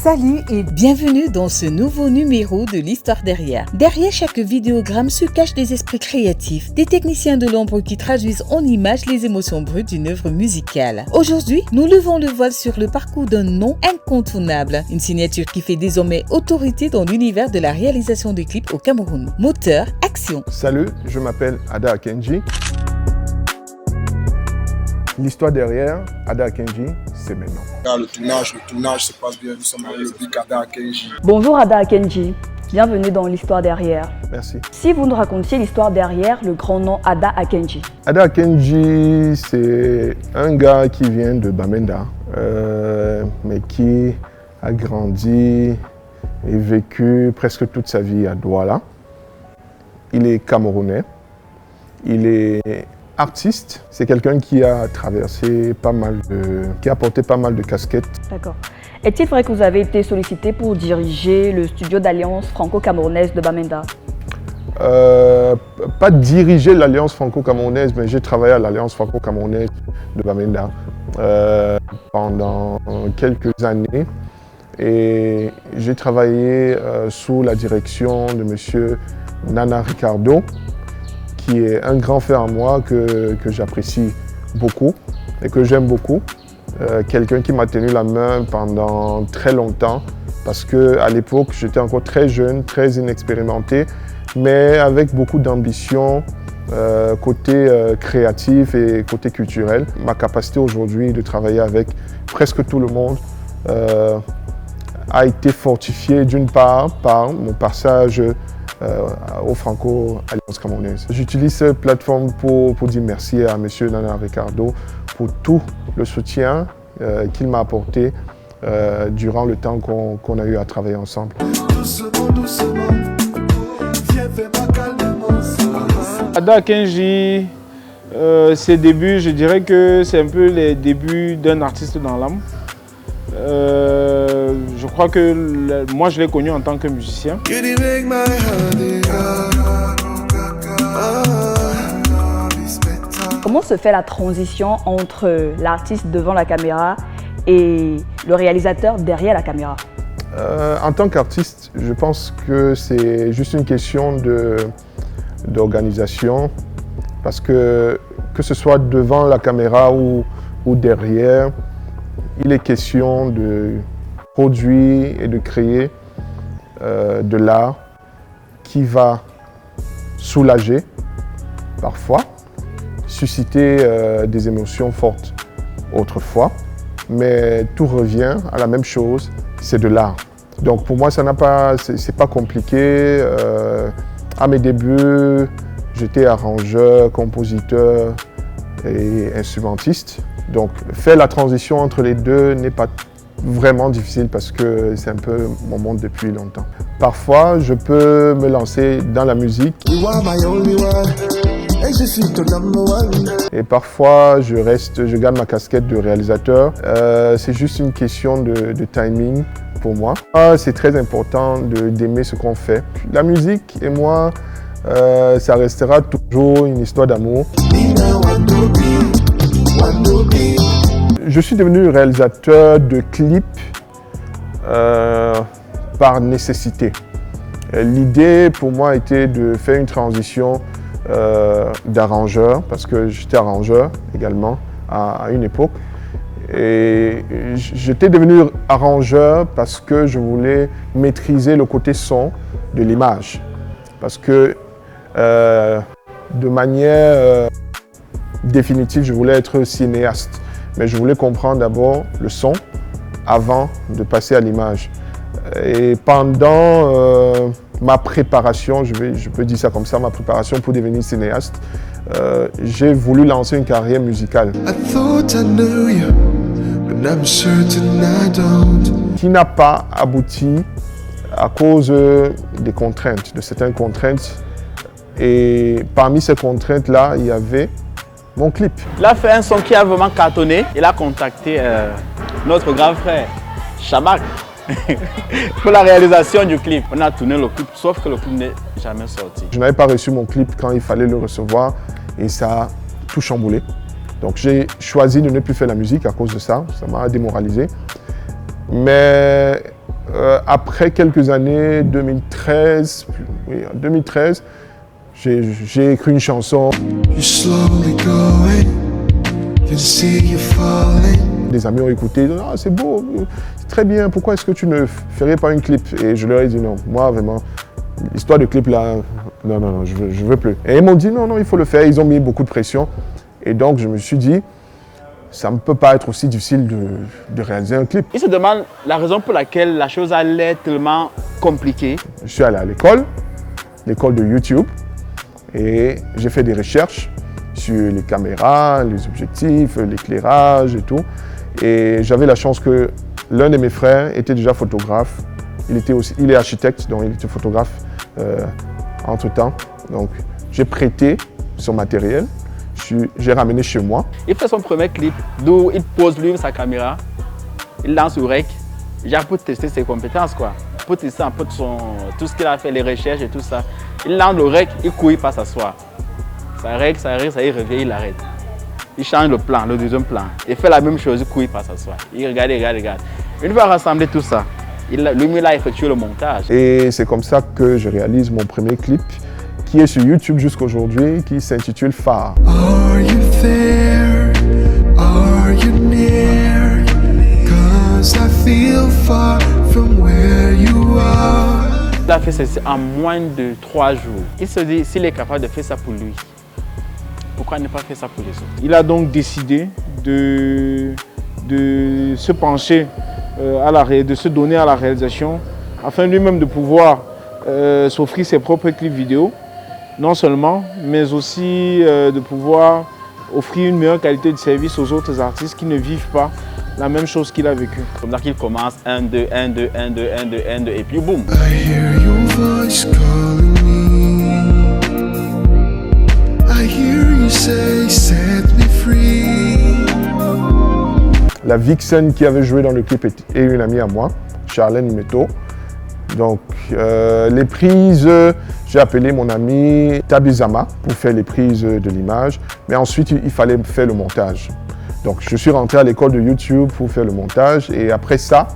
Salut et bienvenue dans ce nouveau numéro de l'Histoire derrière. Derrière chaque vidéogramme se cachent des esprits créatifs, des techniciens de l'ombre qui traduisent en images les émotions brutes d'une œuvre musicale. Aujourd'hui, nous levons le voile sur le parcours d'un nom incontournable, une signature qui fait désormais autorité dans l'univers de la réalisation de clips au Cameroun. Moteur, action. Salut, je m'appelle Ada Akenji. L'histoire derrière Ada Akenji, c'est maintenant. Le tournage se passe bien, nous sommes avec le big Ada Akenji. Bonjour Ada Akenji, bienvenue dans l'histoire derrière. Merci. Si vous nous racontiez l'histoire derrière le grand nom Ada Akenji. Ada Akenji, c'est un gars qui vient de Bamenda, mais qui a grandi et vécu presque toute sa vie à Douala. Il est camerounais, il est artiste, c'est quelqu'un qui a traversé qui a porté pas mal de casquettes. D'accord. Est-il vrai que vous avez été sollicité pour diriger le studio d'alliance franco-camerounaise de Bamenda? Pas diriger l'alliance franco-camerounaise, mais j'ai travaillé à l'alliance franco-camerounaise de Bamenda pendant quelques années. Et j'ai travaillé sous la direction de M. Nana Ricardo, qui est un grand frère à moi que j'apprécie beaucoup et que j'aime beaucoup. Quelqu'un qui m'a tenu la main pendant très longtemps parce qu'à l'époque, j'étais encore très jeune, très inexpérimenté, mais avec beaucoup d'ambition, côté créatif et côté culturel. Ma capacité aujourd'hui de travailler avec presque tout le monde a été fortifiée d'une part par mon passage au Franco-Alliance camerounaise. J'utilise cette plateforme pour dire merci à M. Nana Ricardo pour tout le soutien qu'il m'a apporté durant le temps qu'on a eu à travailler ensemble. Ada Akenji, ses débuts, je dirais que c'est un peu les débuts d'un artiste dans l'âme. Je crois que moi je l'ai connu en tant que musicien. Comment se fait la transition entre l'artiste devant la caméra et le réalisateur derrière la caméra? En tant qu'artiste, je pense que c'est juste une question d'organisation parce que ce soit devant la caméra ou derrière, il est question de produire et de créer de l'art qui va soulager parfois, susciter des émotions fortes autrefois, mais tout revient à la même chose, c'est de l'art. Donc pour moi, c'est pas compliqué. À mes débuts, j'étais arrangeur, compositeur et instrumentiste. Donc faire la transition entre les deux n'est pas vraiment difficile parce que c'est un peu mon monde depuis longtemps. Parfois, je peux me lancer dans la musique. Et parfois, je garde ma casquette de réalisateur. C'est juste une question de timing pour moi. C'est très important d'aimer ce qu'on fait. La musique et moi, ça restera toujours une histoire d'amour. Je suis devenu réalisateur de clips par nécessité. L'idée pour moi était de faire une transition d'arrangeur, parce que j'étais arrangeur également à une époque. Et j'étais devenu arrangeur parce que je voulais maîtriser le côté son de l'image. Parce que de manière définitive, je voulais être cinéaste. Mais je voulais comprendre d'abord le son avant de passer à l'image. Et pendant ma préparation, je peux dire ça comme ça, ma préparation pour devenir cinéaste, j'ai voulu lancer une carrière musicale. Qui n'a pas abouti à cause des contraintes, de certaines contraintes. Et parmi ces contraintes-là, il y avait mon clip. Il a fait un son qui a vraiment cartonné. Il a contacté notre grand frère, Shabak, pour la réalisation du clip. On a tourné le clip, sauf que le clip n'est jamais sorti. Je n'avais pas reçu mon clip quand il fallait le recevoir et ça a tout chamboulé. Donc j'ai choisi de ne plus faire la musique à cause de ça. Ça m'a démoralisé. Mais après quelques années, 2013, j'ai écrit une chanson. Les amis ont écouté, ah, c'est beau, c'est très bien, pourquoi est-ce que tu ne ferais pas une clip? Et je leur ai dit non, moi vraiment, l'histoire de clip là, non, je veux plus. Et ils m'ont dit non, il faut le faire, ils ont mis beaucoup de pression. Et donc je me suis dit, ça ne peut pas être aussi difficile de réaliser un clip. Ils se demandent la raison pour laquelle la chose a l'air tellement compliquée. Je suis allé à l'école de YouTube, et j'ai fait des recherches sur les caméras, les objectifs, l'éclairage et tout. Et j'avais la chance que l'un de mes frères était déjà photographe. Il est architecte, donc il était photographe entre-temps. Donc j'ai prêté son matériel, j'ai ramené chez moi. Il fait son premier clip d'où il pose lui sa caméra, il lance au rec, genre pour tester ses compétences quoi. Pour tester un peu tout ce qu'il a fait, les recherches et tout ça. Il lance le rec, il court, il passe s'asseoir. Ça règle, ça y revient, il arrête. Il change le plan, le deuxième plan. Il fait la même chose, il court, il passe s'asseoir. Il regarde. Une fois rassemblé tout ça, lui-même il a effectué le montage. Et c'est comme ça que je réalise mon premier clip qui est sur YouTube jusqu'à aujourd'hui, qui s'intitule Phare. Are you there? Are you near? 'Cause I feel far from where you are. Il a fait ceci en moins de 3 jours. Il se dit, s'il est capable de faire ça pour lui, pourquoi ne pas faire ça pour les autres? Il a donc décidé de se pencher, de se donner à la réalisation, afin lui-même de pouvoir s'offrir ses propres clips vidéo, non seulement, mais aussi de pouvoir offrir une meilleure qualité de service aux autres artistes qui ne vivent pas la même chose qu'il a vécu. Comme ça qu'il commence 1, 2, 1, 2, 1, 2, 1, 2, 1, 2 et puis boum. La vixen qui avait joué dans le clip est une amie à moi, Charlène Meto. Donc les prises, j'ai appelé mon ami Tabizama pour faire les prises de l'image, mais ensuite il fallait faire le montage. Donc je suis rentré à l'école de YouTube pour faire le montage, et après ça,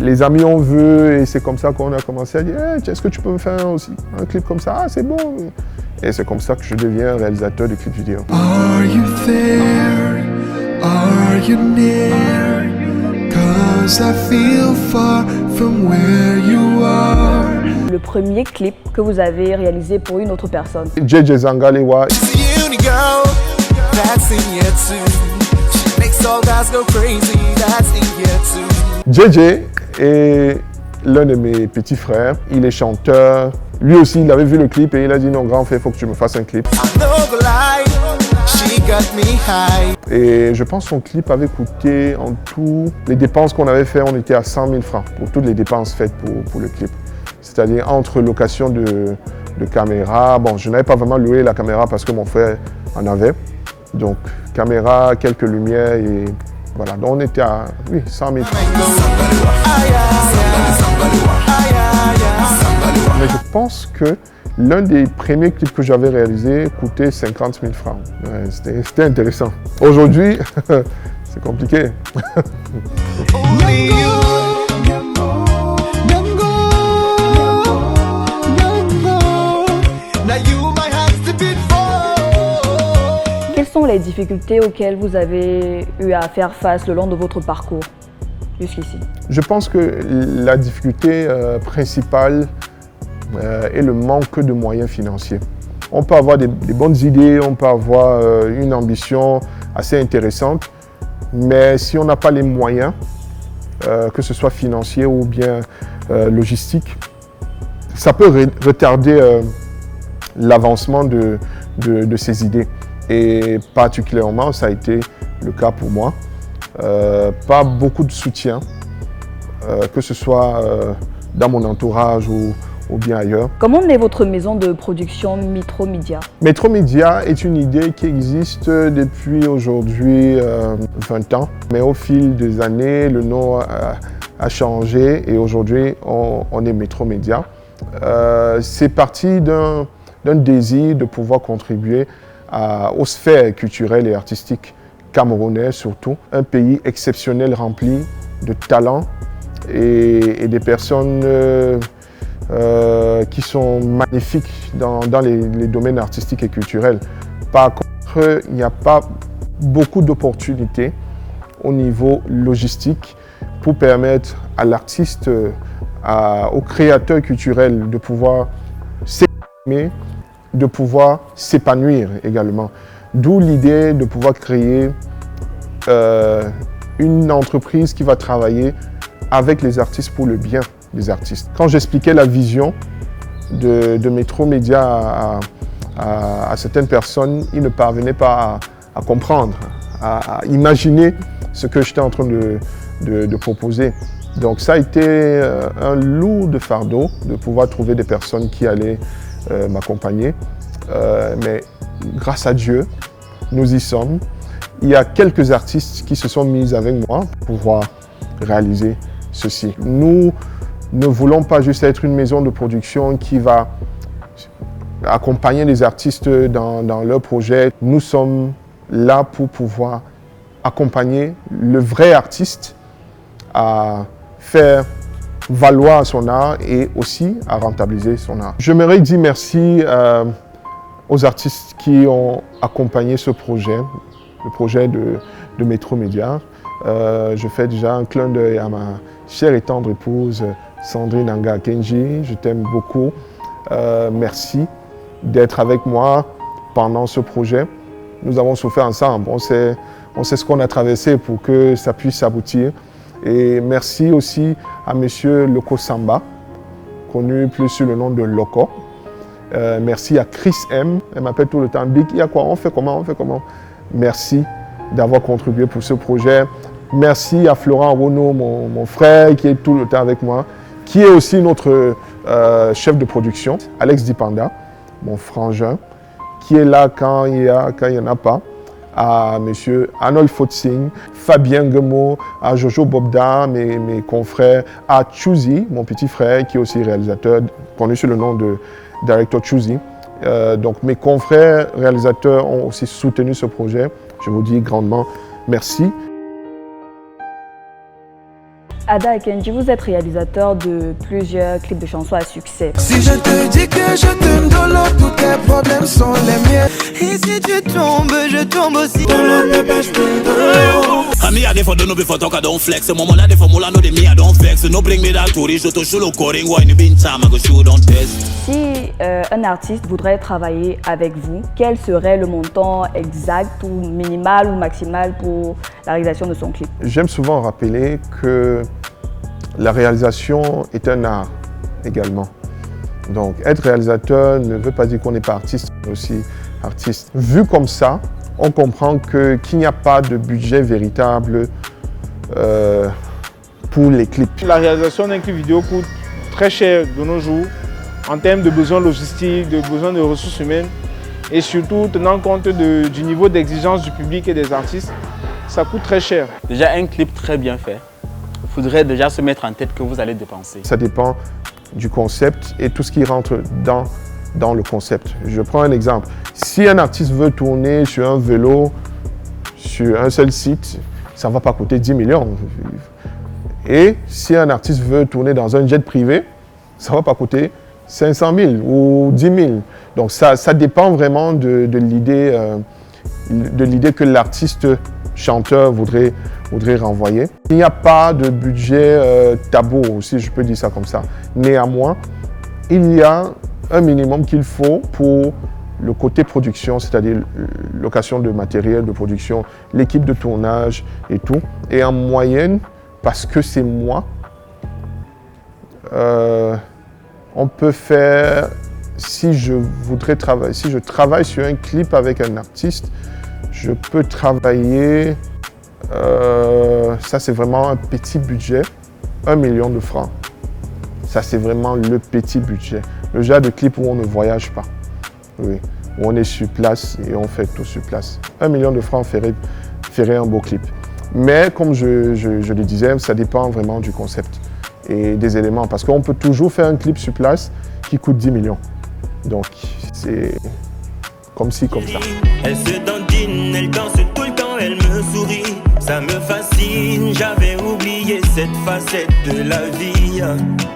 les amis ont vu, et c'est comme ça qu'on a commencé à dire hey, est-ce que tu peux me faire aussi un clip comme ça? Ah, c'est bon. Et c'est comme ça que je deviens réalisateur de clips vidéo. Are you there? Are you near? 'Cause I feel far from where you are. Le premier clip que vous avez réalisé pour une autre personne. JJ Zangalewa. JJ est l'un de mes petits frères, il est chanteur. Lui aussi, il avait vu le clip et il a dit non, grand frère, il faut que tu me fasses un clip. Et je pense que son clip avait coûté en tout, les dépenses qu'on avait fait, on était à 100 000 francs pour toutes les dépenses faites pour le clip. C'est-à-dire entre location de caméra, bon, je n'avais pas vraiment loué la caméra parce que mon frère en avait. Donc, caméra, quelques lumières et voilà. Donc, on était à 100 000 francs. Mais je pense que l'un des premiers clips que j'avais réalisé coûtait 50 000 francs. Ouais, c'était intéressant. Aujourd'hui, c'est compliqué. Quelles sont les difficultés auxquelles vous avez eu à faire face le long de votre parcours jusqu'ici? Je pense que la difficulté principale est le manque de moyens financiers. On peut avoir des bonnes idées, on peut avoir une ambition assez intéressante, mais si on n'a pas les moyens, que ce soit financiers ou bien logistiques, ça peut retarder l'avancement de ces idées. Et particulièrement, ça a été le cas pour moi. Pas beaucoup de soutien, que ce soit dans mon entourage ou bien ailleurs. Comment naît votre maison de production Metro Media? Metro Media est une idée qui existe depuis aujourd'hui 20 ans. Mais au fil des années, le nom a changé et aujourd'hui, on est Metro Media. C'est parti d'un désir de pouvoir contribuer aux sphères culturelles et artistiques camerounaises surtout. Un pays exceptionnel rempli de talents et des personnes qui sont magnifiques dans les domaines artistiques et culturels. Par contre, il n'y a pas beaucoup d'opportunités au niveau logistique pour permettre à l'artiste, aux créateurs culturels de pouvoir s'exprimer, de pouvoir s'épanouir également. D'où l'idée de pouvoir créer une entreprise qui va travailler avec les artistes pour le bien des artistes. Quand j'expliquais la vision de Metro Média à certaines personnes, ils ne parvenaient pas à comprendre, à imaginer ce que j'étais en train de proposer. Donc ça a été un lourd fardeau de pouvoir trouver des personnes qui allaient m'accompagner. Mais grâce à Dieu, nous y sommes. Il y a quelques artistes qui se sont mis avec moi pour pouvoir réaliser ceci. Nous ne voulons pas juste être une maison de production qui va accompagner les artistes dans leurs projets. Nous sommes là pour pouvoir accompagner le vrai artiste à faire valoir son art et aussi à rentabiliser son art. J'aimerais dire merci aux artistes qui ont accompagné ce projet, le projet de Metro Média. Je fais déjà un clin d'œil à ma chère et tendre épouse Sandrine Anga Kenji. Je t'aime beaucoup. Merci d'être avec moi pendant ce projet. Nous avons souffert ensemble. On sait ce qu'on a traversé pour que ça puisse aboutir. Et merci aussi à monsieur Loco Samba, connu plus sous le nom de Loco. Merci à Chris M. Elle m'appelle tout le temps Big. Il y a quoi? On fait comment? On fait comment? Merci d'avoir contribué pour ce projet. Merci à Florent Wono, mon frère, qui est tout le temps avec moi, qui est aussi notre chef de production. Alex Dipanda, mon frangin, qui est là quand il n'y en a pas. À M. Arnold Fotsing, Fabien Gemo, à Jojo Bobda, mes confrères, à Chuzi, mon petit frère, qui est aussi réalisateur, connu sous le nom de Director Chuzi. Donc mes confrères réalisateurs ont aussi soutenu ce projet. Je vous dis grandement merci. Ada et Kenji, vous êtes réalisateur de plusieurs clips de chansons à succès. Si je te dis que je te donne, tous tes problèmes sont les miens. Et si tu tombes, je tombe aussi. Me a for don't before talk I don't flex. Mama na for mula no de me I don't vex. No bring me that tourist to show lo coring why you been time I go show don't test. Si un artiste voudrait travailler avec vous, quel serait le montant exact ou minimal ou maximal pour la réalisation de son clip? J'aime souvent rappeler que la réalisation est un art également. Donc être réalisateur ne veut pas dire qu'on n'est pas artiste, mais aussi artiste. Vu comme ça, on comprend qu'il n'y a pas de budget véritable pour les clips. La réalisation d'un clip vidéo coûte très cher de nos jours en termes de besoins logistiques, de besoins de ressources humaines et surtout tenant compte du niveau d'exigence du public et des artistes, ça coûte très cher. Déjà un clip très bien fait, il faudrait déjà se mettre en tête que vous allez dépenser. Ça dépend du concept et tout ce qui rentre dans le concept. Je prends un exemple. Si un artiste veut tourner sur un vélo, sur un seul site, ça ne va pas coûter 10 millions. Et si un artiste veut tourner dans un jet privé, ça ne va pas coûter 500 000 ou 10 000. Donc ça dépend vraiment de l'idée que l'artiste chanteur voudrait renvoyer. Il n'y a pas de budget tabou, si je peux dire ça comme ça. Néanmoins, il y a un minimum qu'il faut pour le côté production, c'est-à-dire location de matériel de production, l'équipe de tournage et tout. Et en moyenne, parce que c'est moi, on peut faire, si je travaille sur un clip avec un artiste, je peux travailler, ça c'est vraiment un petit budget, 1 million de francs. Ça c'est vraiment le petit budget. Le genre de clip où on ne voyage pas, oui, où on est sur place et on fait tout sur place. 1 million de francs ferait un beau clip. Mais comme je le disais, ça dépend vraiment du concept et des éléments. Parce qu'on peut toujours faire un clip sur place qui coûte 10 millions. Donc c'est comme ci, comme ça. Elle se dandine, elle danse tout le temps, elle me sourit. Ça me fascine, j'avais oublié cette facette de la vie.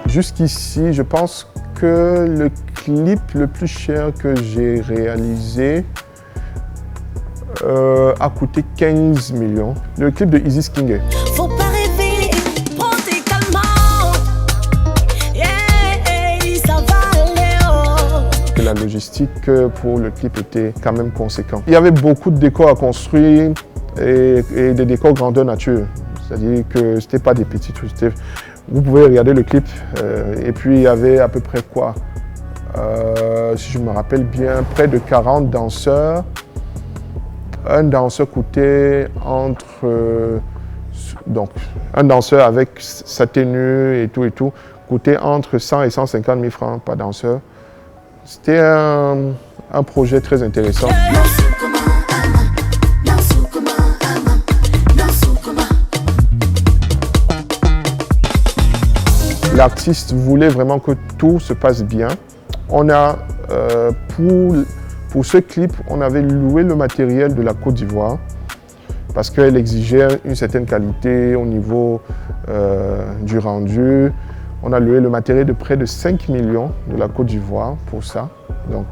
Jusqu'ici, je pense que le clip le plus cher que j'ai réalisé a coûté 15 millions. Le clip de Easy Skinge. Faut pas rêver, prends tes calmants. Yeah, ça va aller. Oh. La logistique pour le clip était quand même conséquente. Il y avait beaucoup de décors à construire et des décors grandeur nature. C'est-à-dire que c'était pas des petits trucs. Vous pouvez regarder le clip et puis il y avait à peu près quoi si je me rappelle bien, près de 40 danseurs. Un danseur coûtait donc un danseur avec sa tenue et tout, coûtait entre 100 et 150 000 francs par danseur. C'était un projet très intéressant. L'artiste voulait vraiment que tout se passe bien. On a, pour ce clip, on avait loué le matériel de la Côte d'Ivoire parce qu'elle exigeait une certaine qualité au niveau du rendu. On a loué le matériel de près de 5 millions de la Côte d'Ivoire pour ça. Donc,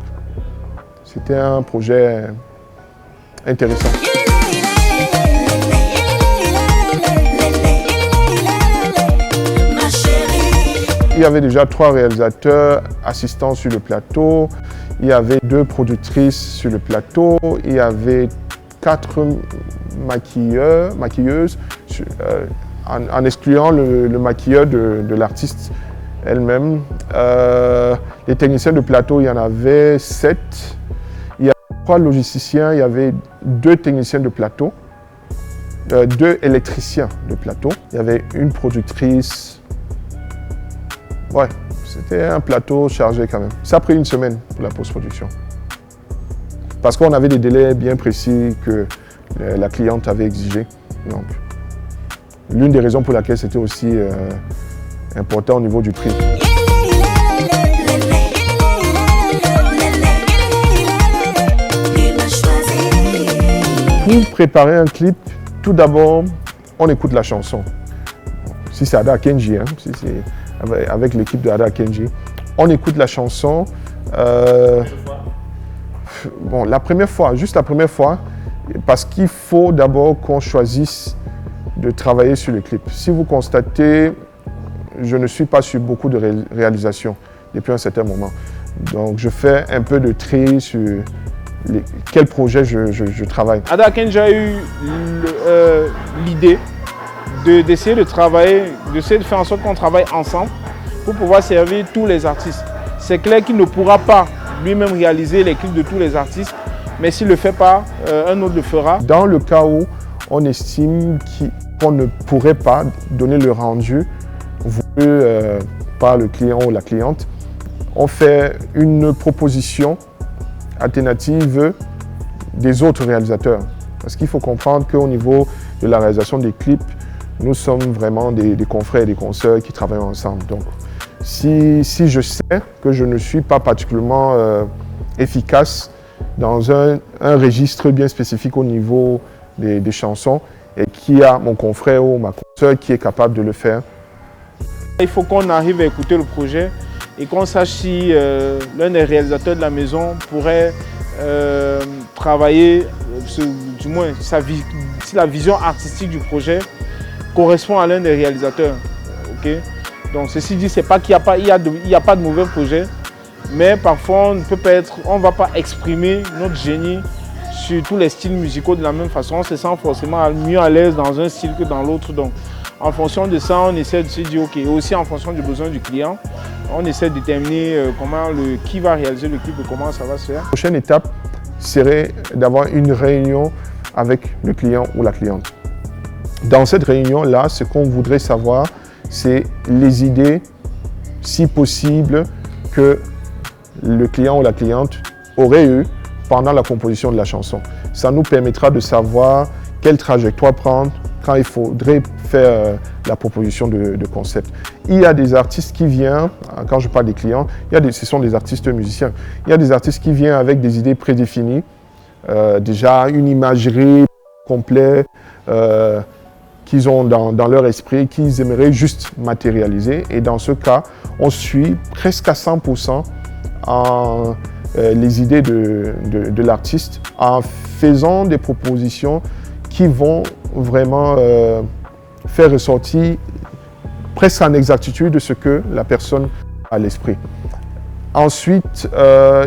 c'était un projet intéressant. Il y avait déjà 3 réalisateurs assistants sur le plateau, il y avait 2 productrices sur le plateau, il y avait 4 maquilleuses, en excluant le maquilleur de l'artiste elle-même. Les techniciens de plateau, il y en avait 7. Il y avait 3 logisticiens, il y avait 2 techniciens de plateau, 2 électriciens de plateau. Il y avait une productrice. Ouais, c'était un plateau chargé quand même. Ça a pris une semaine pour la post-production. Parce qu'on avait des délais bien précis que la cliente avait exigés. Donc, l'une des raisons pour laquelle c'était aussi important au niveau du prix. Pour préparer un clip, tout d'abord, on écoute la chanson. Si c'est Ada Kenji, hein, si c'est avec l'équipe de Ada Kenji. On écoute la chanson. Bon, juste la première fois, parce qu'il faut d'abord qu'on choisisse de travailler sur le clip. Si vous constatez, je ne suis pas sur beaucoup de réalisations depuis un certain moment. Donc, je fais un peu de tri sur quel projet je travaille. Ada Kenji a eu l'idée d'essayer de travailler, d'essayer de faire en sorte qu'on travaille ensemble pour pouvoir servir tous les artistes. C'est clair qu'il ne pourra pas lui-même réaliser les clips de tous les artistes, mais s'il ne le fait pas, un autre le fera. Dans le cas où on estime qu'on ne pourrait pas donner le rendu voulu par le client ou la cliente, on fait une proposition alternative des autres réalisateurs. Parce qu'il faut comprendre qu'au niveau de la réalisation des clips, nous sommes vraiment des confrères et des consoeurs qui travaillent ensemble. Donc, si je sais que je ne suis pas particulièrement efficace dans un registre bien spécifique au niveau des chansons et qu'il y a mon confrère ou ma consoeur qui est capable de le faire. Il faut qu'on arrive à écouter le projet et qu'on sache si l'un des réalisateurs de la maison pourrait travailler, du moins si la vision artistique du projet correspond à l'un des réalisateurs. Okay? Donc ceci dit, c'est pas qu'il n'y a pas de mauvais projet, mais parfois on ne va pas exprimer notre génie sur tous les styles musicaux de la même façon. On se sent forcément mieux à l'aise dans un style que dans l'autre. Donc en fonction de ça, on essaie de se dire ok, et aussi en fonction du besoin du client, on essaie de déterminer qui va réaliser le clip et comment ça va se faire. La prochaine étape serait d'avoir une réunion avec le client ou la cliente. Dans cette réunion-là, ce qu'on voudrait savoir, c'est les idées, si possible, que le client ou la cliente aurait eu pendant la composition de la chanson. Ça nous permettra de savoir quelle trajectoire prendre quand il faudrait faire la proposition de concept. Il y a des artistes qui viennent, quand je parle des clients, ce sont des artistes musiciens. Il y a des artistes qui viennent avec des idées prédéfinies, déjà une imagerie complet qu'ils ont dans leur esprit, qu'ils aimeraient juste matérialiser. Et dans ce cas, on suit presque à 100% les idées de l'artiste en faisant des propositions qui vont vraiment faire ressortir presque en exactitude de ce que la personne a à l'esprit. Ensuite,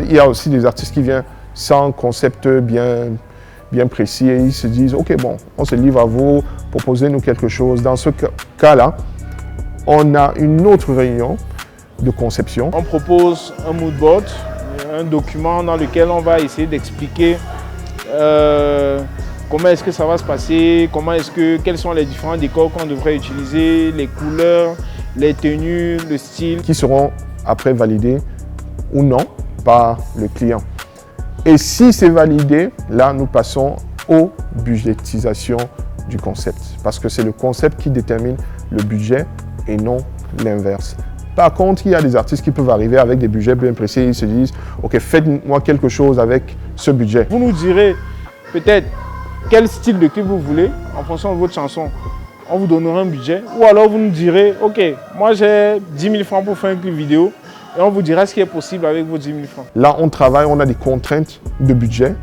il y a aussi des artistes qui viennent sans concept bien précis et ils se disent « Ok, bon, on se livre à vous, proposez-nous quelque chose ». Dans ce cas-là, on a une autre réunion de conception. On propose un mood board, un document dans lequel on va essayer d'expliquer comment est-ce que ça va se passer, quels sont les différents décors qu'on devrait utiliser, les couleurs, les tenues, le style. Qui seront après validés ou non par le client. Et si c'est validé, là nous passons aux budgétisations du concept. Parce que c'est le concept qui détermine le budget et non l'inverse. Par contre, il y a des artistes qui peuvent arriver avec des budgets bien précis. Ils se disent, ok, faites-moi quelque chose avec ce budget. Vous nous direz peut-être quel style de clip vous voulez en fonction de votre chanson. On vous donnera un budget. Ou alors vous nous direz, ok, moi j'ai 10 000 francs pour faire un clip vidéo. Et on vous dira ce qui est possible avec vos 10 000 francs. Là, on travaille, on a des contraintes de budget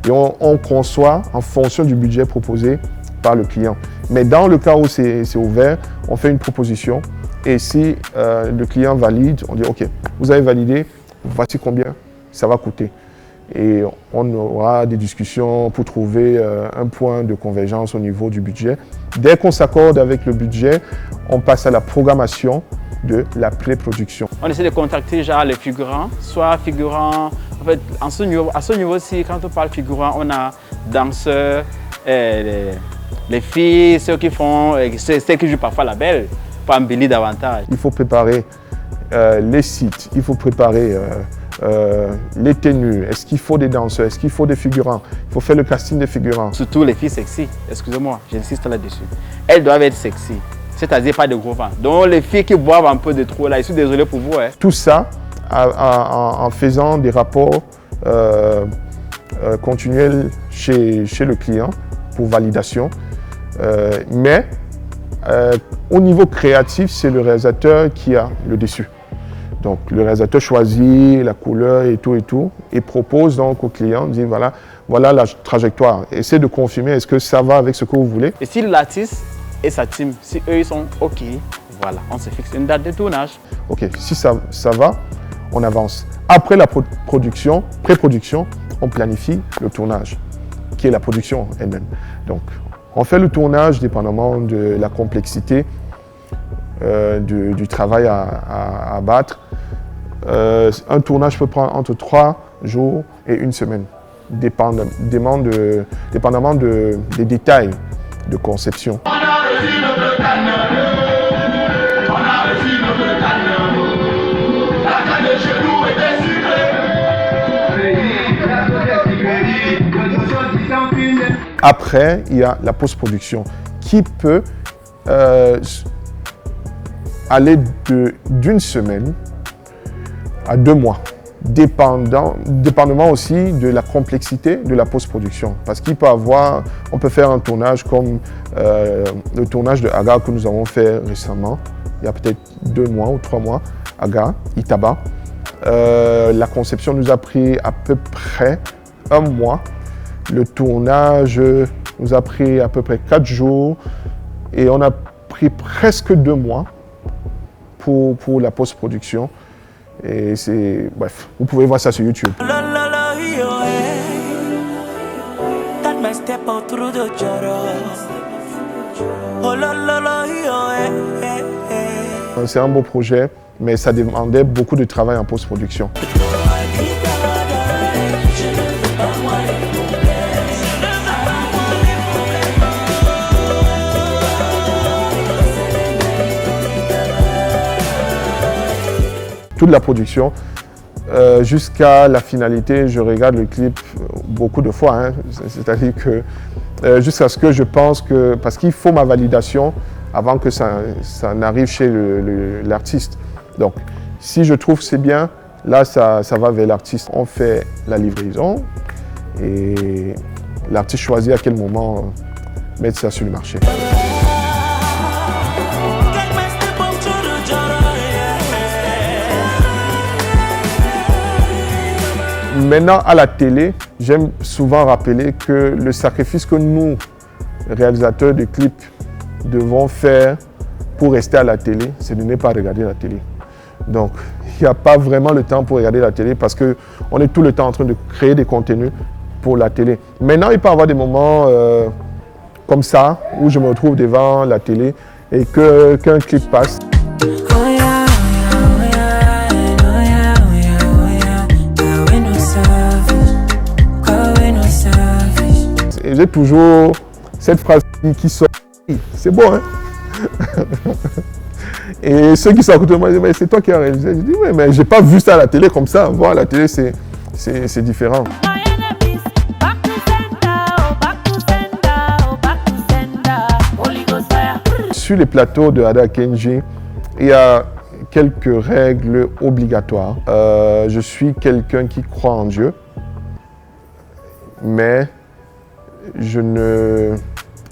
et on conçoit en fonction du budget proposé par le client. Mais dans le cas où c'est ouvert, on fait une proposition et si le client valide, on dit « Ok, vous avez validé, voici combien ça va coûter ». Et on aura des discussions pour trouver un point de convergence au niveau du budget. Dès qu'on s'accorde avec le budget, on passe à la programmation de la pré-production. On essaie de contacter genre les figurants, soit figurants, en fait, à ce niveau-ci, quand on parle figurants, on a danseurs, les filles, ceux qui jouent parfois la belle, pour embellir davantage. Il faut préparer les sites, il faut préparer les tenues, est-ce qu'il faut des danseurs, est-ce qu'il faut des figurants, il faut faire le casting des figurants. Surtout les filles sexy, excusez-moi, j'insiste là-dessus. Elles doivent être sexy. C'est-à-dire pas de gros vent. Donc les filles qui boivent un peu de trop, là, je suis désolé pour vous. Hein. Tout ça en faisant des rapports continuels chez le client pour validation. Mais au niveau créatif, c'est le réalisateur qui a le dessus. Donc le réalisateur choisit la couleur et tout et propose donc au client, dit voilà la trajectoire. Essayez de confirmer, est-ce que ça va avec ce que vous voulez. Et si l'artiste et sa team, si eux ils sont OK, voilà, on se fixe une date de tournage. OK, si ça va, on avance. Après la pré-production, on planifie le tournage, qui est la production elle-même. Donc, on fait le tournage dépendamment de la complexité du travail à abattre. Un tournage peut prendre entre 3 jours et 1 semaine, dépendamment des détails de conception. Après, il y a la post-production qui peut aller d'une semaine à 2 mois, dépendamment aussi de la complexité de la post-production. Parce on peut faire un tournage comme le tournage de Aga que nous avons fait récemment, il y a peut-être 2 mois ou 3 mois, Aga, Itaba. La conception nous a pris à peu près 1 mois. Le tournage nous a pris à peu près 4 jours et on a pris presque 2 mois pour la post-production. Et bref, vous pouvez voir ça sur YouTube. C'est un beau projet, mais ça demandait beaucoup de travail en post-production. Toute la production, jusqu'à la finalité, je regarde le clip beaucoup de fois. Hein. C'est-à-dire que jusqu'à ce que je pense que... Parce qu'il faut ma validation avant que ça n'arrive chez l'artiste. Donc, si je trouve que c'est bien, là, ça va vers l'artiste. On fait la livraison et l'artiste choisit à quel moment mettre ça sur le marché. Maintenant, à la télé, j'aime souvent rappeler que le sacrifice que nous, réalisateurs de clips, devons faire pour rester à la télé, c'est de ne pas regarder la télé. Donc, il n'y a pas vraiment le temps pour regarder la télé parce qu'on est tout le temps en train de créer des contenus pour la télé. Maintenant, il peut y avoir des moments comme ça, où je me retrouve devant la télé et qu'un clip passe. J'ai toujours cette phrase qui sort. C'est bon, hein? Et ceux qui sont à côté de moi disent, mais c'est toi qui as réalisé. Je dis, oui, mais j'ai pas vu ça à la télé comme ça. Voir à la télé, c'est différent. Sur les plateaux de Ada Kenji, il y a quelques règles obligatoires. Je suis quelqu'un qui croit en Dieu, mais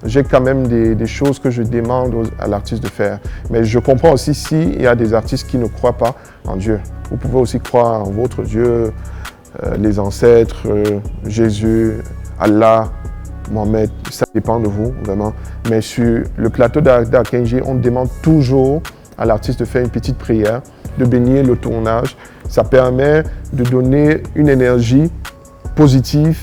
j'ai quand même des choses que je demande à l'artiste de faire. Mais je comprends aussi s'il y a des artistes qui ne croient pas en Dieu. Vous pouvez aussi croire en votre Dieu, les ancêtres, Jésus, Allah, Mohamed, ça dépend de vous, vraiment. Mais sur le plateau d'Ada Kenji, on demande toujours à l'artiste de faire une petite prière, de bénir le tournage. Ça permet de donner une énergie positive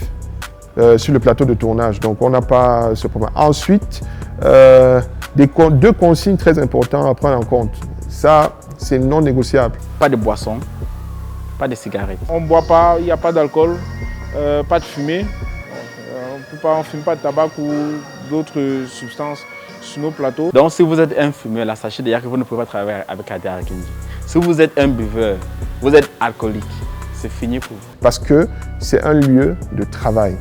sur le plateau de tournage. Donc, on n'a pas ce problème. Ensuite, deux consignes très importantes à prendre en compte. Ça, c'est non négociable. Pas de boisson, pas de cigarettes. On ne boit pas, il n'y a pas d'alcool, pas de fumée. On ne fume pas de tabac ou d'autres substances sur nos plateaux. Donc, si vous êtes un fumeur, là, sachez déjà que vous ne pouvez pas travailler avec Ada Kenji. Si vous êtes un buveur, vous êtes alcoolique, c'est fini pour vous. Parce que c'est un lieu de travail.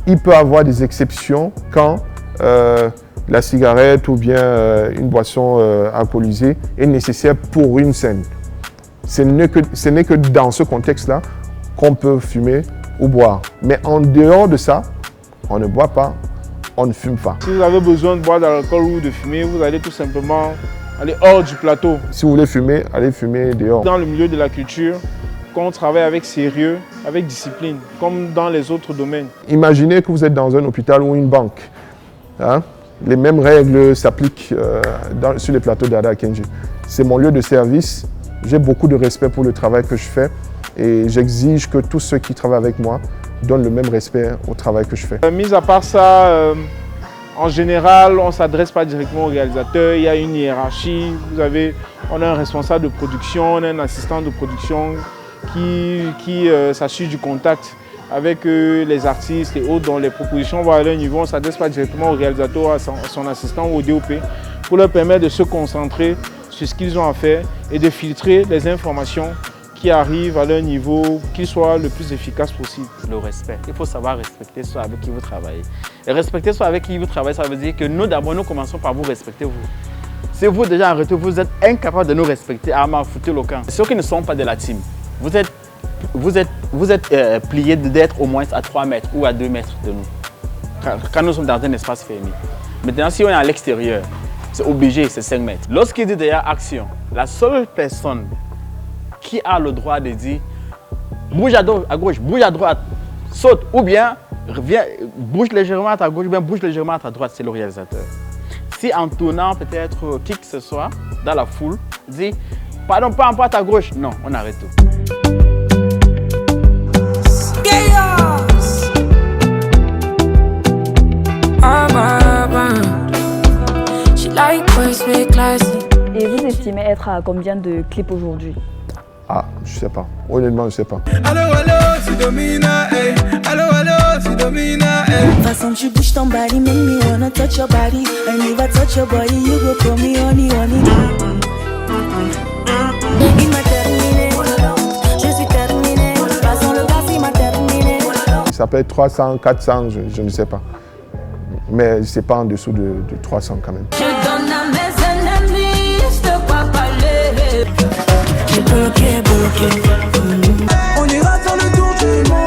Il peut y avoir des exceptions quand la cigarette ou bien une boisson alcoolisée est nécessaire pour une scène. Ce n'est que dans ce contexte-là qu'on peut fumer ou boire. Mais en dehors de ça, on ne boit pas, on ne fume pas. Si vous avez besoin de boire de l'alcool ou de fumer, vous allez tout simplement aller hors du plateau. Si vous voulez fumer, allez fumer dehors. Dans le milieu de la culture, qu'on travaille avec sérieux, avec discipline, comme dans les autres domaines. Imaginez que vous êtes dans un hôpital ou une banque. Hein? Les mêmes règles s'appliquent sur les plateaux d'Ada Kenji. C'est mon lieu de service. J'ai beaucoup de respect pour le travail que je fais et j'exige que tous ceux qui travaillent avec moi donnent le même respect au travail que je fais. Mis à part ça, en général, on ne s'adresse pas directement au réalisateur. Il y a une hiérarchie. On a un responsable de production, on a un assistant de production qui s'assure du contact avec les artistes et autres dont les propositions vont à leur niveau. On ne s'adresse pas directement au réalisateur, à son assistant ou au DOP pour leur permettre de se concentrer sur ce qu'ils ont à faire et de filtrer les informations qui arrivent à leur niveau, qu'ils soient le plus efficaces possible. Le respect. Il faut savoir respecter ceux avec qui vous travaillez. Et respecter ceux avec qui vous travaillez, ça veut dire que nous, d'abord, nous commençons par vous respecter, vous. Si vous, déjà, en retour, vous êtes incapable de nous respecter, à m'en foutre le camp. Ceux qui ne sont pas de la team, vous êtes pliés d'être au moins à 3 mètres ou à 2 mètres de nous, quand nous sommes dans un espace fermé. Maintenant, si on est à l'extérieur, c'est obligé, c'est 5 mètres. Lorsqu'il dit d'ailleurs action, la seule personne qui a le droit de dire bouge à gauche, bouge à droite, saute, ou bien bouge légèrement à ta gauche, ou bien bouge légèrement à ta droite, c'est le réalisateur. Si en tournant peut-être qui que ce soit dans la foule, dit pardon, pas en pas à ta gauche, non, on arrête tout. Et vous estimez être à combien de clips aujourd'hui? Ah, je sais pas. Honnêtement, je sais pas. Allo, allo, tu domines, hey. Allo, allo, tu domines, hey. Façon tu bouges ton body, make me wanna touch your body. And if I touch your body, you go call me honey, honey. Il m'a terminé, je suis terminé. Façon le gars, il m'a terminé. Ça peut être 300, 400, je ne sais pas. Mais c'est pas en dessous de 300 quand même. Je donne à mes ennemis, je te vois parler. J'ai bloqué. On ira faire le tour du monde.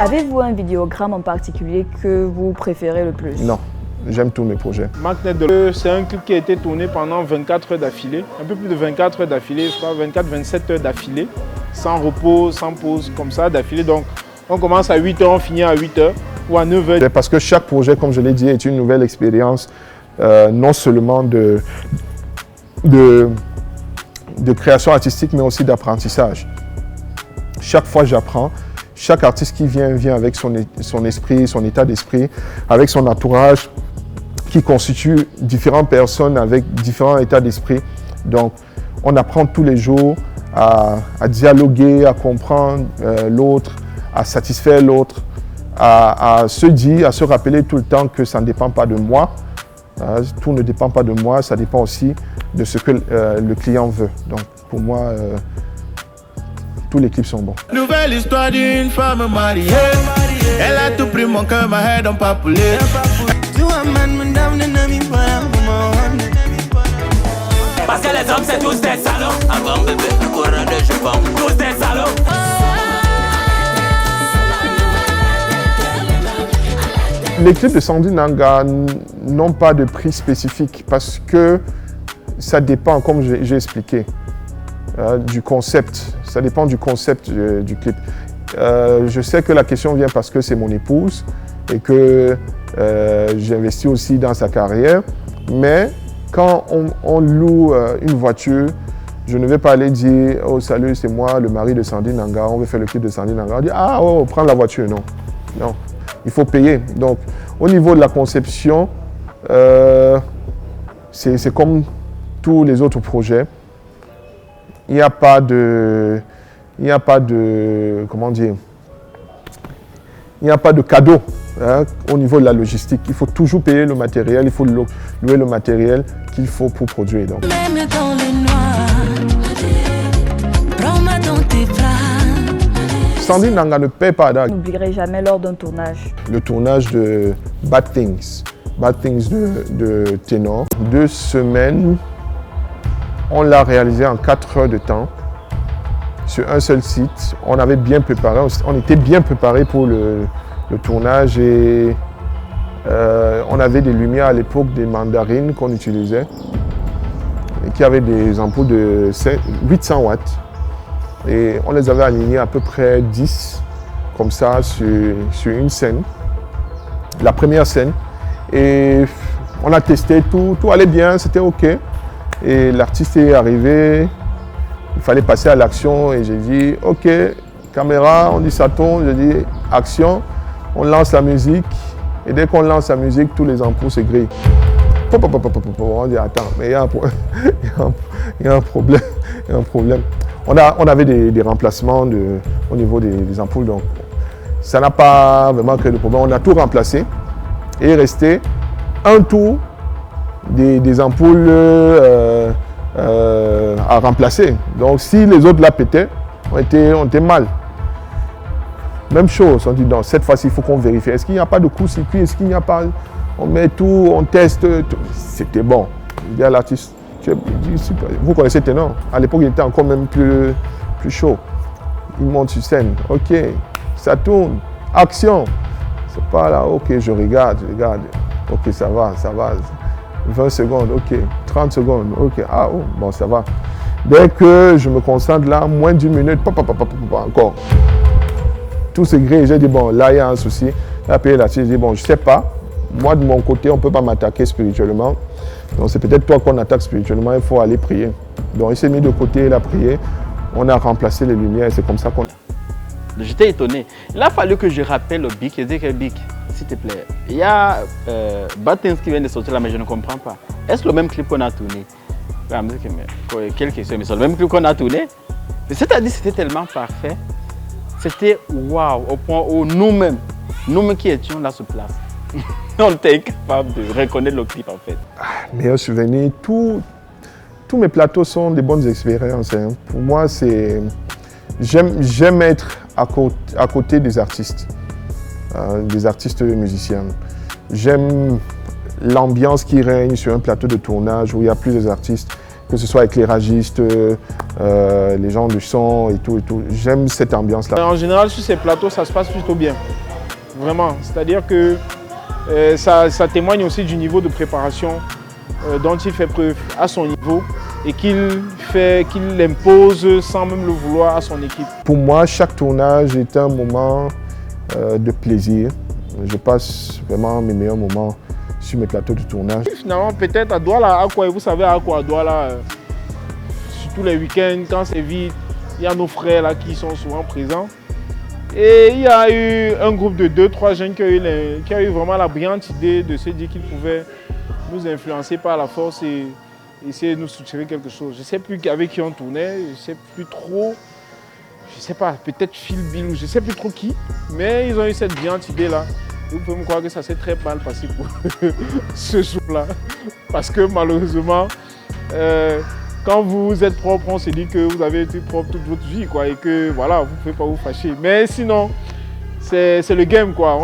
Avez-vous un vidéogramme en particulier que vous préférez le plus? Non, j'aime tous mes projets. Magnet, c'est un clip qui a été tourné pendant 24 heures d'affilée, un peu plus de 24 heures d'affilée, je crois 24-27 heures d'affilée, sans repos, sans pause, comme ça d'affilée. Donc on commence à 8 h, on finit à 8 h ou à 9 h. Parce que chaque projet, comme je l'ai dit, est une nouvelle expérience, non seulement de création artistique, mais aussi d'apprentissage. Chaque fois, j'apprends. Chaque artiste qui vient avec son esprit, son état d'esprit, avec son entourage, qui constitue différentes personnes avec différents états d'esprit. Donc, on apprend tous les jours à dialoguer, à comprendre l'autre, à satisfaire l'autre, à se dire, à se rappeler tout le temps que ça ne dépend pas de moi. Tout ne dépend pas de moi, ça dépend aussi de ce que le client veut. Donc, pour moi, tous les clips sont bons. Nouvelle histoire d'une femme mariée. Elle a tout pris mon cœur, ma head en papoulet. Parce que les hommes c'est tous des salauds. Avant bébé, un courant de jupon. Tous des salauds. Les clips de Sandy Nanga n'ont pas de prix spécifique parce que ça dépend, comme j'ai expliqué, du concept. Ça dépend du concept du clip. Je sais que la question vient parce que c'est mon épouse et que j'investis aussi dans sa carrière. Mais quand on loue une voiture, je ne vais pas aller dire « Oh salut, c'est moi, le mari de Sandy Nanga, on veut faire le clip de Sandy Nanga ». On dit « Ah, oh, prends la voiture ». Non, non, il faut payer. Donc, au niveau de la conception, c'est comme tous les autres projets. Il n'y a pas de, comment dire, il n'y a pas de cadeau au niveau de la logistique. Il faut toujours payer le matériel, il faut louer le matériel qu'il faut pour produire. Donc. Même dans le noir, prends-moi dans tes bras. Sandy Nanga ne paie pas d'argent. N'oublierez jamais lors d'un tournage. Le tournage de Bad Things de Ténor. 2 semaines. On l'a réalisé en 4 heures de temps sur un seul site. On avait bien préparé, on était bien préparé pour le tournage et on avait des lumières à l'époque, des mandarines qu'on utilisait et qui avaient des ampoules de 800 watts. Et on les avait alignés à peu près 10 comme ça sur une scène, la première scène. Et on a testé, tout allait bien, c'était OK. Et l'artiste est arrivé, il fallait passer à l'action et j'ai dit OK, caméra, on dit ça tourne, j'ai dit action, on lance la musique et dès qu'on lance la musique, tous les ampoules se grillent. On dit attends, mais il y a un problème. On avait des remplacements au niveau des ampoules, donc ça n'a pas vraiment créé de problème. On a tout remplacé et il restait un tour des ampoules à remplacer. Donc si les autres la pétaient, on était mal. Même chose, on dit non, cette fois-ci il faut qu'on vérifie. Est-ce qu'il n'y a pas de court-circuit? Est-ce qu'il n'y a pas... On met tout, on teste. C'était bon. Je dis à l'artiste, vous connaissez Ténor. À l'époque il était encore même plus chaud. Il monte sur scène. OK, ça tourne. Action. C'est pas là, OK, je regarde. OK, ça va. 20 secondes, OK. 30 secondes, OK. Ah, oh, bon, ça va. Dès que je me concentre là, moins d'1 minute, encore. Tout se grille. J'ai dit, bon, là, il y a un souci. Là, j'ai dit, bon, je ne sais pas. Moi, de mon côté, on ne peut pas m'attaquer spirituellement. Donc, c'est peut-être toi qu'on attaque spirituellement. Il faut aller prier. Donc, il s'est mis de côté, il a prié. On a remplacé les lumières et c'est comme ça qu'on... J'étais étonné. Il a fallu que je rappelle au BIC et dire que BIC, s'il te plaît, il y a Bad Things qui vient de sortir là, mais je ne comprends pas. Est-ce le même clip qu'on a tourné? Quelle question, mais c'est le même clip qu'on a tourné? C'est-à-dire c'était tellement parfait. C'était waouh, au point où nous-mêmes qui étions là sur place, on était incapables de reconnaître le clip en fait. Meilleur souvenir, tous mes plateaux sont des bonnes expériences. Hein. Pour moi, c'est... J'aime être à côté des artistes musiciens. J'aime l'ambiance qui règne sur un plateau de tournage où il y a plusieurs artistes, que ce soit éclairagiste, les gens du son et tout et tout. J'aime cette ambiance-là. En général, sur ces plateaux, ça se passe plutôt bien. Vraiment. C'est-à-dire que ça témoigne aussi du niveau de préparation dont il fait preuve à son niveau et qu'il impose sans même le vouloir à son équipe. Pour moi, chaque tournage est un moment de plaisir. Je passe vraiment mes meilleurs moments sur mes plateaux de tournage. Finalement, peut-être à Douala, vous savez à quoi à Douala, sur tous les week-ends, quand c'est vide, il y a nos frères là qui sont souvent présents. Et il y a eu un groupe de 2-3 jeunes qui a eu vraiment la brillante idée de se dire qu'ils pouvaient nous influencer par la force et essayer de nous soutirer quelque chose. Je ne sais plus avec qui on tournait, je ne sais plus trop, je ne sais pas, peut-être Phil Bill ou je ne sais plus trop qui, mais ils ont eu cette brillante idée-là. Vous pouvez me croire que ça s'est très mal passé pour ce jour-là. Parce que malheureusement, quand vous êtes propre, on se dit que vous avez été propre toute votre vie, quoi, et que voilà, vous ne pouvez pas vous fâcher. Mais sinon, c'est le game, quoi.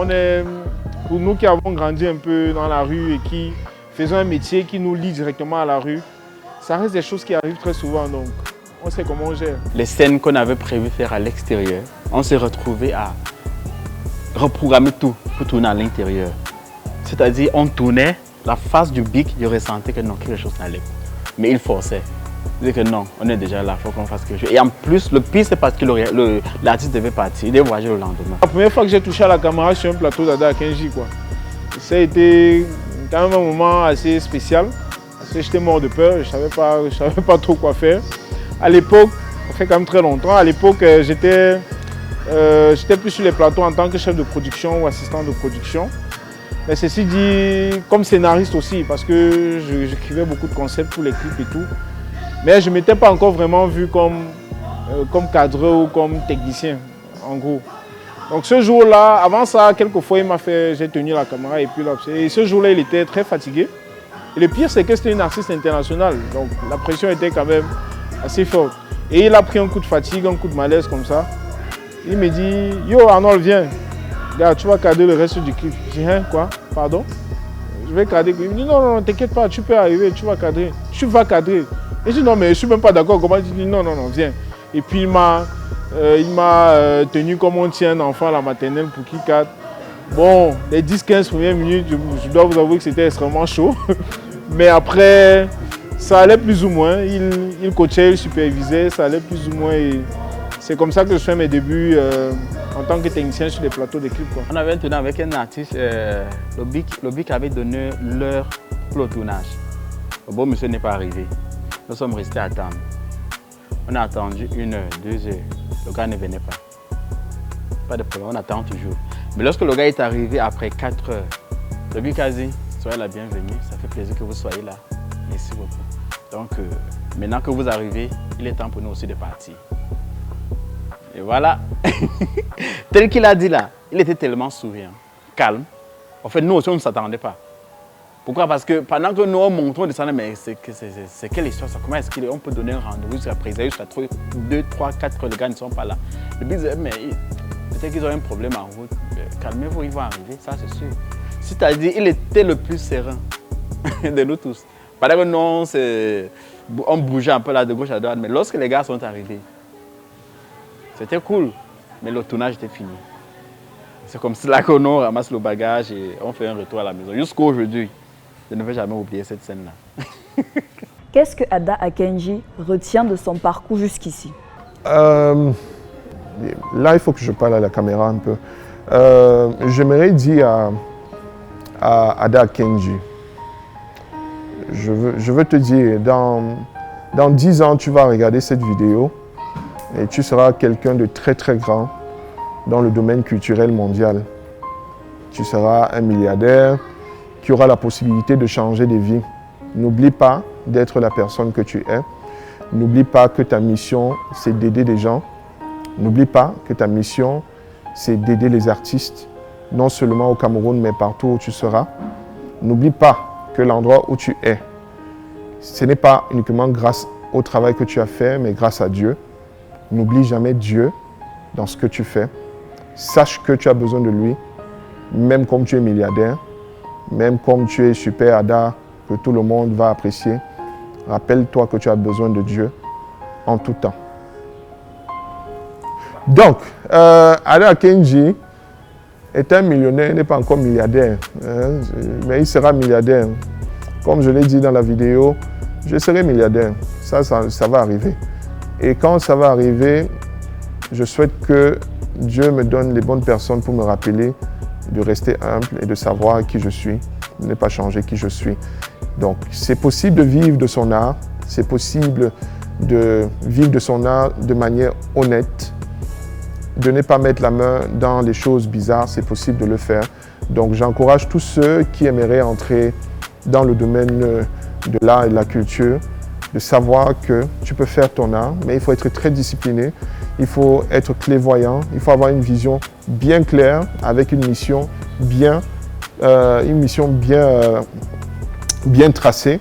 Pour nous qui avons grandi un peu dans la rue et qui faisons un métier qui nous lie directement à la rue, ça reste des choses qui arrivent très souvent, donc on sait comment on gère. Les scènes qu'on avait prévu faire à l'extérieur, on s'est retrouvés à reprogrammer tout pour tourner à l'intérieur. C'est-à-dire, on tournait la face du bic, je ressentais que non, quelque chose n'allait pas. Mais il forçait. Il disait que non, on est déjà là, il faut qu'on fasse quelque chose. Et en plus, le pire, c'est parce que l'artiste devait partir, il devait voyager le lendemain. La première fois que j'ai touché à la caméra sur un plateau d'Ada Akinji, quoi. Ça a été quand même un moment assez spécial. Parce que j'étais mort de peur, je ne savais pas trop quoi faire. À l'époque, ça fait quand même très longtemps, à l'époque, j'étais plus sur les plateaux en tant que chef de production ou assistant de production. Mais ceci dit, comme scénariste aussi, parce que j'écrivais beaucoup de concepts pour les clips et tout. Mais je ne m'étais pas encore vraiment vu comme cadreur ou comme technicien, en gros. Donc ce jour-là, avant ça, quelques fois, j'ai tenu la caméra et puis là, et ce jour-là, il était très fatigué. Et le pire, c'est que c'était une artiste internationale, donc la pression était quand même assez forte. Et il a pris un coup de fatigue, un coup de malaise comme ça. Il me dit, yo Arnold, viens, regarde, tu vas cadrer le reste du clip. Je dis, hein, quoi? Pardon? Je vais cadrer. Il me dit, non, non, t'inquiète pas, tu peux arriver, tu vas cadrer. Tu vas cadrer. Et je dis, non, mais je ne suis même pas d'accord. Comment? Il dit, non, non, non, viens. Et puis il m'a tenu comme on tient un enfant à la maternelle pour qu'il cadre. Bon, les 10-15 premières minutes, je dois vous avouer que c'était extrêmement chaud. Mais après, ça allait plus ou moins. Il coachait, il supervisait, ça allait plus ou moins. Et c'est comme ça que je fais mes débuts en tant que technicien sur les plateaux de clips. On avait tourné avec un artiste, le BIC avait donné l'heure pour le tournage. Le bon monsieur n'est pas arrivé. Nous sommes restés à attendre. On a attendu 1 heure, 2 heures. Le gars ne venait pas. Pas de problème, on attend toujours. Mais lorsque le gars est arrivé après 4 heures, le BIC a dit, soyez la bienvenue, ça fait plaisir que vous soyez là. Merci beaucoup. Donc, maintenant que vous arrivez, il est temps pour nous aussi de partir. Et voilà. Tel qu'il a dit là, il était tellement souriant, calme. En fait, nous aussi, on ne s'attendait pas. Pourquoi? Parce que pendant que nous, on montait, on descendait, mais c'est quelle histoire ça? Comment est-ce qu'on peut donner un rendez-vous jusqu'à présent, jusqu'à 2, 3, 4 heures, les gars ne sont pas là. Le but, mais peut-être qu'ils ont un problème en route. Calmez-vous, ils vont arriver, ça c'est sûr. C'est-à-dire, il était le plus serein de nous tous. Pendant que nous, on bougeait un peu là de gauche à droite, mais lorsque les gars sont arrivés, c'était cool, mais le tournage était fini. C'est comme cela qu'on ramasse le bagage et on fait un retour à la maison. Jusqu'à aujourd'hui, je ne vais jamais oublier cette scène-là. Qu'est-ce que Ada Akinji retient de son parcours jusqu'ici? Là, il faut que je parle à la caméra un peu. J'aimerais dire à Ada Akinji, je veux te dire, dans 10 ans, tu vas regarder cette vidéo et tu seras quelqu'un de très très grand dans le domaine culturel mondial. Tu seras un milliardaire qui aura la possibilité de changer des vies. N'oublie pas d'être la personne que tu es. N'oublie pas que ta mission, c'est d'aider des gens. N'oublie pas que ta mission, c'est d'aider les artistes, non seulement au Cameroun, mais partout où tu seras. N'oublie pas que l'endroit où tu es, ce n'est pas uniquement grâce au travail que tu as fait, mais grâce à Dieu. N'oublie jamais Dieu dans ce que tu fais. Sache que tu as besoin de lui, même comme tu es milliardaire, même comme tu es super Ada, que tout le monde va apprécier. Rappelle-toi que tu as besoin de Dieu. en tout temps. Donc, Ada Akinji est un millionnaire, il n'est pas encore milliardaire, hein, mais il sera milliardaire. Comme je l'ai dit dans la vidéo, je serai milliardaire, ça va arriver. Et quand ça va arriver, je souhaite que Dieu me donne les bonnes personnes pour me rappeler de rester humble et de savoir qui je suis, de ne pas changer qui je suis. Donc, c'est possible de vivre de son art, c'est possible de vivre de son art de manière honnête, de ne pas mettre la main dans les choses bizarres, c'est possible de le faire. Donc, j'encourage tous ceux qui aimeraient entrer dans le domaine de l'art et de la culture, de savoir que tu peux faire ton art, mais il faut être très discipliné, il faut être clairvoyant, il faut avoir une vision bien claire, avec une mission bien tracée,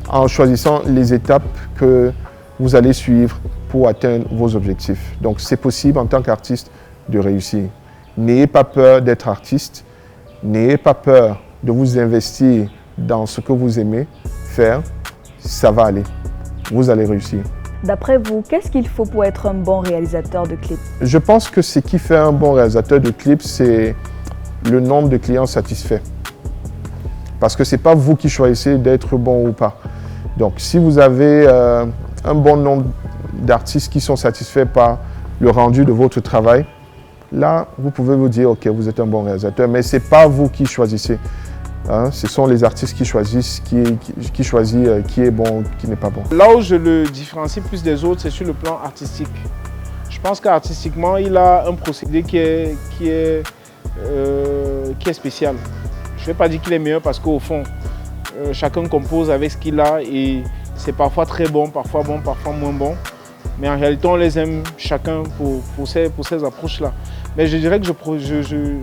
en choisissant les étapes que vous allez suivre pour atteindre vos objectifs. Donc c'est possible en tant qu'artiste de réussir. N'ayez pas peur d'être artiste, n'ayez pas peur de vous investir dans ce que vous aimez faire, ça va aller, vous allez réussir. D'après vous, qu'est-ce qu'il faut pour être un bon réalisateur de clips? Je pense que ce qui fait un bon réalisateur de clips, c'est le nombre de clients satisfaits. Parce que ce n'est pas vous qui choisissez d'être bon ou pas. Donc si vous avez un bon nombre d'artistes qui sont satisfaits par le rendu de votre travail, là, vous pouvez vous dire, ok, vous êtes un bon réalisateur, mais ce n'est pas vous qui choisissez. Hein, ce sont les artistes qui choisissent qui choisit qui est bon, qui n'est pas bon. Là où je le différencie plus des autres, c'est sur le plan artistique. Je pense qu'artistiquement, il a un procédé qui est spécial. Je ne vais pas dire qu'il est meilleur parce qu'au fond, chacun compose avec ce qu'il a et c'est parfois très bon, parfois moins bon. Mais en réalité, on les aime chacun pour ces approches-là. Mais je dirais que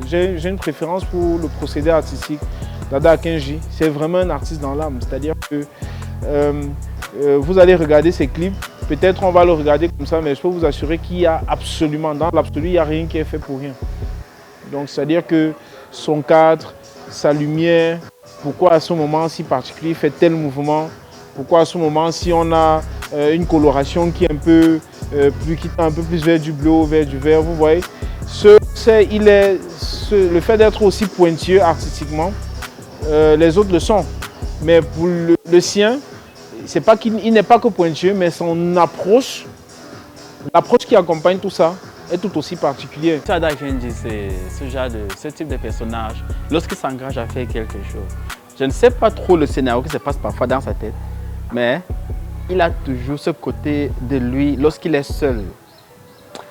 j'ai une préférence pour le procédé artistique d'Ada Akinji. C'est vraiment un artiste dans l'âme. C'est-à-dire que vous allez regarder ses clips, peut-être on va le regarder comme ça, mais je peux vous assurer qu'il y a absolument, dans l'absolu, il n'y a rien qui est fait pour rien. Donc c'est-à-dire que son cadre, sa lumière, pourquoi à ce moment si particulier il fait tel mouvement, pourquoi à ce moment si on a une coloration qui est un peu plus vers du bleu, vers du vert, vous voyez. Le fait d'être aussi pointilleux artistiquement, les autres le sont. Mais pour le sien, c'est pas qu'il n'est pas que pointilleux, mais son approche, l'approche qui accompagne tout ça, est tout aussi particulière. Ada Akinji, c'est ce type de personnage, lorsqu'il s'engage à faire quelque chose, je ne sais pas trop le scénario qui se passe parfois dans sa tête, mais il a toujours ce côté de lui, lorsqu'il est seul.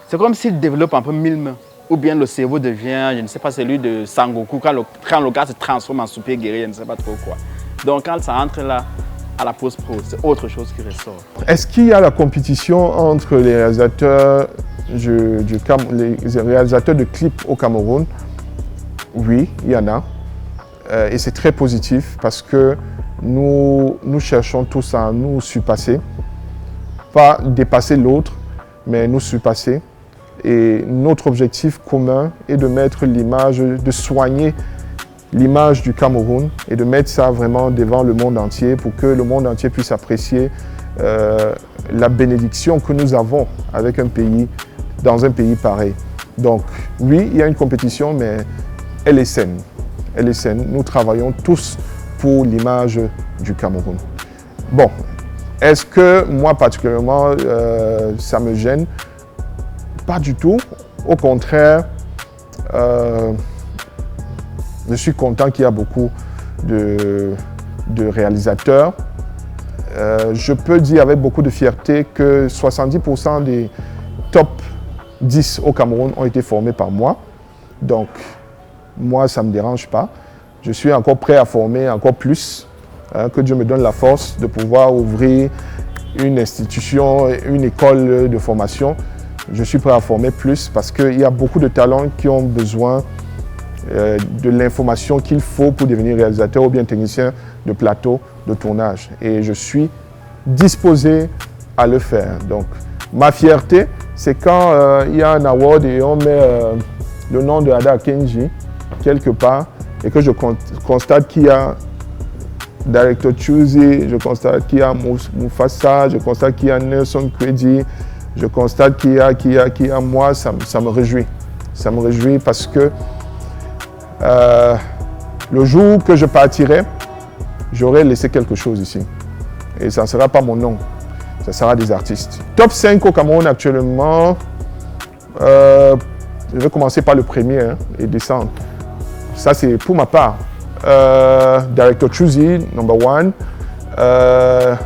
C'est comme s'il développe un peu 1000 mains. Ou bien le cerveau devient, je ne sais pas, celui de Sangoku, quand le gars se transforme en super guerrier, je ne sais pas trop quoi. Donc quand ça entre là, à la post-pro, c'est autre chose qui ressort. Est-ce qu'il y a la compétition entre les réalisateurs, les réalisateurs de clips au Cameroun? Oui, il y en a. Et c'est très positif parce que nous cherchons tous à nous surpasser. Pas dépasser l'autre, mais nous surpasser. Et notre objectif commun est de mettre l'image, de soigner l'image du Cameroun et de mettre ça vraiment devant le monde entier pour que le monde entier puisse apprécier la bénédiction que nous avons avec un pays, dans un pays pareil. Donc oui, il y a une compétition, mais elle est saine. Elle est saine. Nous travaillons tous pour l'image du Cameroun. Bon, est-ce que moi particulièrement, ça me gêne? Pas du tout. Au contraire, je suis content qu'il y a beaucoup de réalisateurs. Je peux dire avec beaucoup de fierté que 70% des top 10 au Cameroun ont été formés par moi. Donc, moi, ça ne me dérange pas. Je suis encore prêt à former encore plus. Que Dieu me donne la force de pouvoir ouvrir une institution, une école de formation. Je suis prêt à former plus parce qu'il y a beaucoup de talents qui ont besoin de l'information qu'il faut pour devenir réalisateur ou bien technicien de plateau de tournage. Et je suis disposé à le faire. Donc, ma fierté, c'est quand il y a un award et on met le nom de Ada Akinji quelque part et que je constate qu'il y a Director Choosy, je constate qu'il y a Mufasa, je constate qu'il y a Nelson Kwedi, je constate qu'il y a moi, ça me réjouit. Ça me réjouit parce que le jour que je partirai, j'aurai laissé quelque chose ici. Et ça ne sera pas mon nom, ça sera des artistes. Top 5 au Cameroun actuellement, je vais commencer par le premier et descendre. Ça c'est pour ma part. Director Choosy, number 1.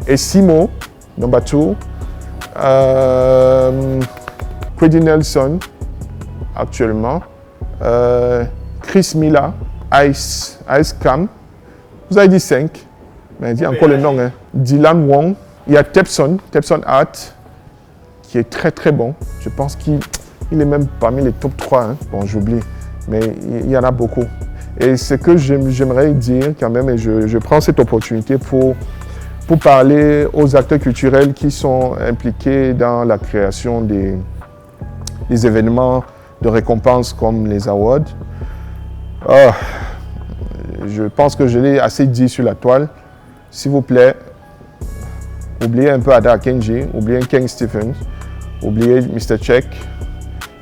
Esimo, number 2. Kwedi Nelson, actuellement. Chris Mila, Ice Cam. Vous avez dit 5, mais il y a encore le nom. Dylan Wong. Il y a Tepson Art, qui est très très bon. Je pense qu'il est même parmi les top 3. Bon, j'oublie, mais il y en a beaucoup. Et ce que j'aimerais dire quand même, et je prends cette opportunité pour parler aux acteurs culturels qui sont impliqués dans la création des événements de récompense comme les awards. Je pense que je l'ai assez dit sur la toile. S'il vous plaît, oubliez un peu Ada Akenji, oubliez Ken Stephens, oubliez Mr. Check.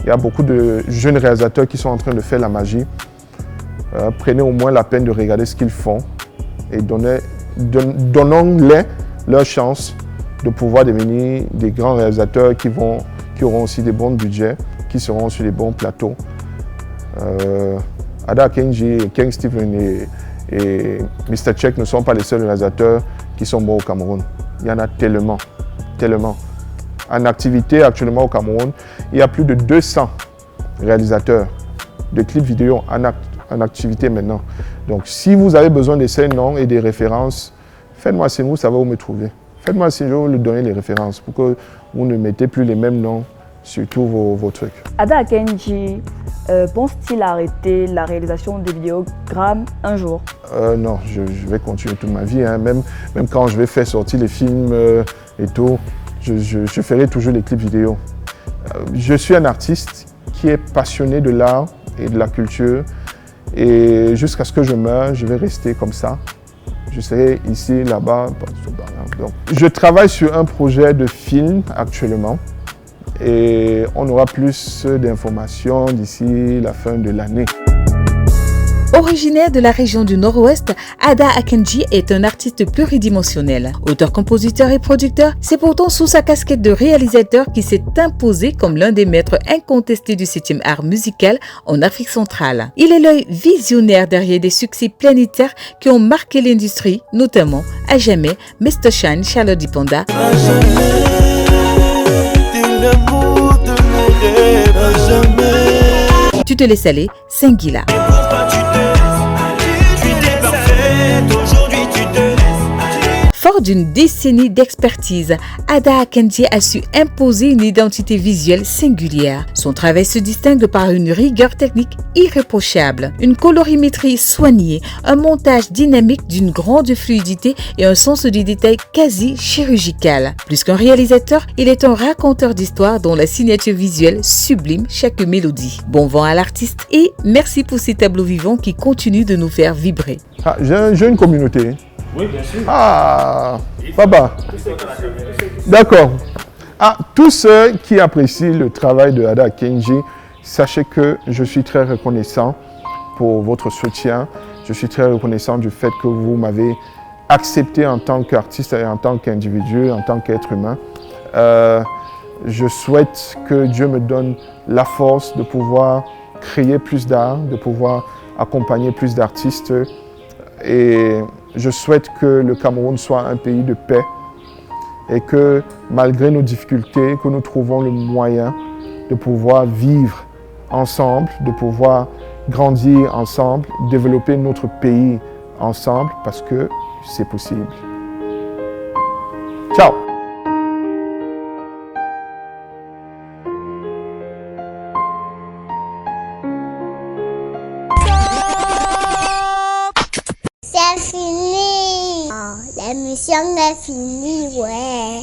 Il y a beaucoup de jeunes réalisateurs qui sont en train de faire la magie. Prenez au moins la peine de regarder ce qu'ils font et donnons-les leur chance de pouvoir devenir des grands réalisateurs qui auront aussi des bons budgets, qui seront sur les bons plateaux. Ada Akenji, Ken Stephens et Mr. Check ne sont pas les seuls réalisateurs qui sont bons au Cameroun. Il y en a tellement, tellement. En activité actuellement au Cameroun, il y a plus de 200 réalisateurs de clips vidéo en activité maintenant. Donc si vous avez besoin de ces noms et des références, faites-moi signe, vous savez où me trouver. Faites-moi signe, je vais vous donner les références pour que vous ne mettez plus les mêmes noms sur tous vos trucs. Ada Akenji, pense-t-il arrêter la réalisation des vidéogrammes un jour? Non, je vais continuer toute ma vie. Même quand je vais faire sortir les films et tout, je ferai toujours les clips vidéo. Je suis un artiste qui est passionné de l'art et de la culture. Et jusqu'à ce que je meure, je vais rester comme ça. Je serai ici, là-bas. Donc, je travaille sur un projet de film actuellement. Et on aura plus d'informations d'ici la fin de l'année. Originaire de la région du Nord-Ouest, Ada Akenji est un artiste pluridimensionnel. Auteur, compositeur et producteur, c'est pourtant sous sa casquette de réalisateur qui s'est imposé comme l'un des maîtres incontestés du 7e art musical en Afrique centrale. Il est l'œil visionnaire derrière des succès planétaires qui ont marqué l'industrie, notamment À jamais, Mr. Shine, Charlotte Dipanda. Tu te laisses aller, Singila. Fort d'une décennie d'expertise, Ada Akenji a su imposer une identité visuelle singulière. Son travail se distingue par une rigueur technique irréprochable, une colorimétrie soignée, un montage dynamique d'une grande fluidité et un sens du détail quasi chirurgical. Plus qu'un réalisateur, il est un raconteur d'histoire dont la signature visuelle sublime chaque mélodie. Bon vent à l'artiste et merci pour ces tableaux vivants qui continuent de nous faire vibrer. J'ai une communauté. Oui, bien sûr. Ah, Baba. D'accord. Tous ceux qui apprécient le travail de Ada Akenji, sachez que je suis très reconnaissant pour votre soutien. Je suis très reconnaissant du fait que vous m'avez accepté en tant qu'artiste et en tant qu'individu, en tant qu'être humain. Je souhaite que Dieu me donne la force de pouvoir créer plus d'art, de pouvoir accompagner plus d'artistes. Et je souhaite que le Cameroun soit un pays de paix et que malgré nos difficultés, que nous trouvons le moyen de pouvoir vivre ensemble, de pouvoir grandir ensemble, développer notre pays ensemble parce que c'est possible. Ciao! C'est fini. Oh, l'émission est finie, ouais.